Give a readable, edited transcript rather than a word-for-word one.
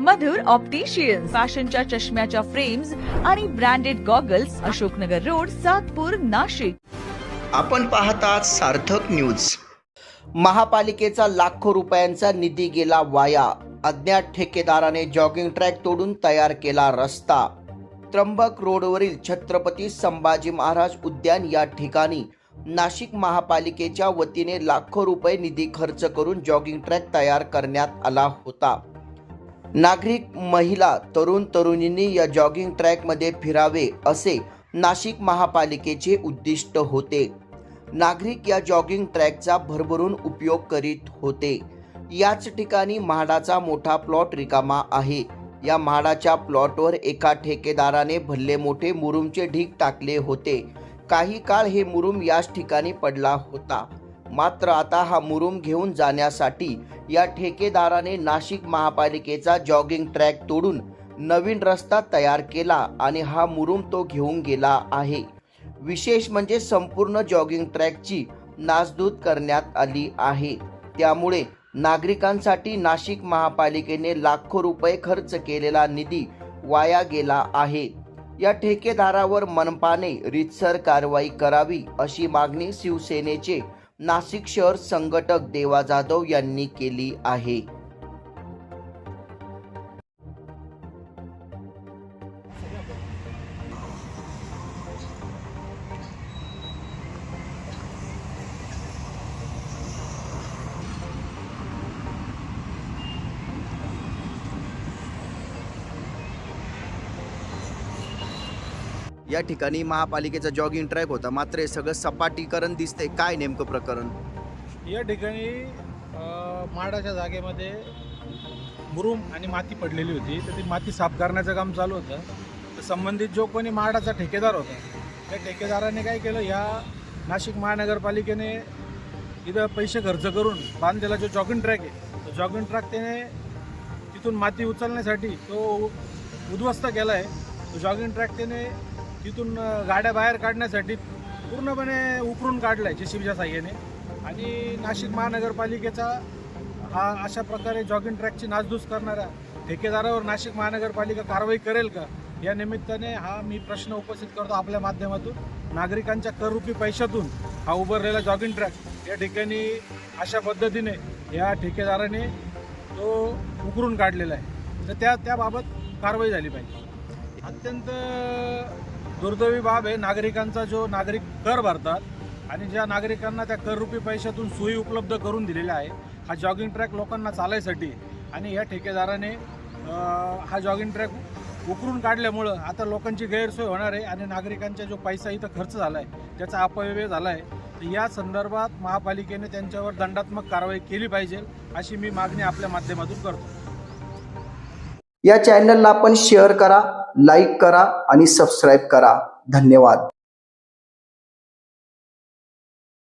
मधुर opticians, फॅशनच्या चष्म्याच्या frames आणि branded goggles, Ashoknagar road, Satpur, Nashik. आपण पाहतात सार्थक न्यूज. महापालिकेचा लाखो रुपयांचा निधी गेला वाया. अज्ञात ठेकेदाराने जॉगिंग ट्रॅक तोडून तयार केला रस्ता. त्र्यंबक रोडवरील छत्रपती संभाजी महाराज उद्यान या ठिकाणी नाशिक महापालिकेच्या वतीने लाखो रुपये निधी खर्च करून जॉगिंग ट्रॅक तयार करण्यात आला होता. नागरिक, महिला, तरुण तरुणींनी या जॉगिंग ट्रॅकमध्ये फिरावे असे नाशिक महापालिकेचे उद्दिष्ट होते. नागरिक या जॉगिंग ट्रॅकचा भरभरून उपयोग करीत होते. याच ठिकाणी म्हाडाचा मोठा प्लॉट रिकामा आहे. या म्हाडाच्या प्लॉटवर एका ठेकेदाराने भल्ले मोठे मुरुमचे ढीग टाकले होते. काही काळ हे मुरुम याच ठिकाणी पडला होता. मात्र आता हा मुरुम घेऊन जाण्यासाठी या ठेकेदाराने नाशिक महापालिकेचा जॉगिंग ट्रॅक तोडून नवीन रस्ता तयार केला आणि हा मुरुम तो घेऊन गेला आहे. विशेष म्हणजे संपूर्ण जॉगिंग ट्रॅकची नासधूस करण्यात आली आहे. त्यामुळे नागरिकांसाठी नाशिक महापालिकेने लाखो रुपये खर्च केलेला निधी वाया गेला आहे. या ठेकेदारावर मनपाने रीतसर कारवाई करावी अशी मागणी शिवसेनेचे नाशिक शहर संघटक देवा जाधव यांनी केली आहे. या ठिकाणी महापालिकेचा जॉगिंग ट्रॅक होता, मात्र हे सगळं सपाटीकरण दिसतंय. काय नेमकं प्रकरण? या ठिकाणी म्हाडाच्या जागेमध्ये मुरुम आणि माती पडलेली होती, तर ती माती साफ करण्याचं काम चालू होतं. तर संबंधित जो कोणी म्हाडाचा ठेकेदार होता, त्या ठेकेदाराने काय केलं, या नाशिक महानगरपालिकेने इथं पैसे खर्च करून बांधलेला जो जॉगिंग ट्रॅक आहे, तो जॉगिंग ट्रॅक त्याने तिथून माती उचलण्यासाठी तो उद्ध्वस्त केला आहे. तो जॉगिंग ट्रॅक त्याने तिथून गाड्या बाहेर काढण्यासाठी पूर्णपणे उकरून काढला आहे JCBच्या साहाय्याने. आणि नाशिक महानगरपालिकेचा हा अशा प्रकारे जॉगिंग ट्रॅकची नासधूस करणाऱ्या ठेकेदारावर नाशिक महानगरपालिका कारवाई करेल का, या निमित्ताने हा मी प्रश्न उपस्थित करतो आपल्या माध्यमातून. नागरिकांच्या कररूपी पैशातून हा उभारलेला जॉगिंग ट्रॅक या ठिकाणी अशा पद्धतीने या ठेकेदाराने तो उकरून काढलेला आहे. तर त्याबाबत कारवाई झाली पाहिजे. अत्यंत दुर्दैवी बाब आहे. नागरिकांचा जो नागरिक कर भरतात आणि ज्या नागरिकांना त्या कररूपी पैशातून सोयी उपलब्ध करून दिलेल्या आहे, हा जॉगिंग ट्रॅक लोकांना चालायसाठी, आणि या ठेकेदाराने हा जॉगिंग ट्रॅक उकरून काढल्यामुळं आता लोकांची गैरसोय होणार आहे आणि नागरिकांचा जो पैसा इथं खर्च झाला आहे त्याचा अपव्यय झाला आहे. तर या संदर्भात महापालिकेने त्यांच्यावर दंडात्मक कारवाई केली पाहिजे अशी मी मागणी आपल्या माध्यमातून करतो. या चॅनलला आपण शेअर करा, लाईक करा आणि सबस्क्राईब करा. धन्यवाद.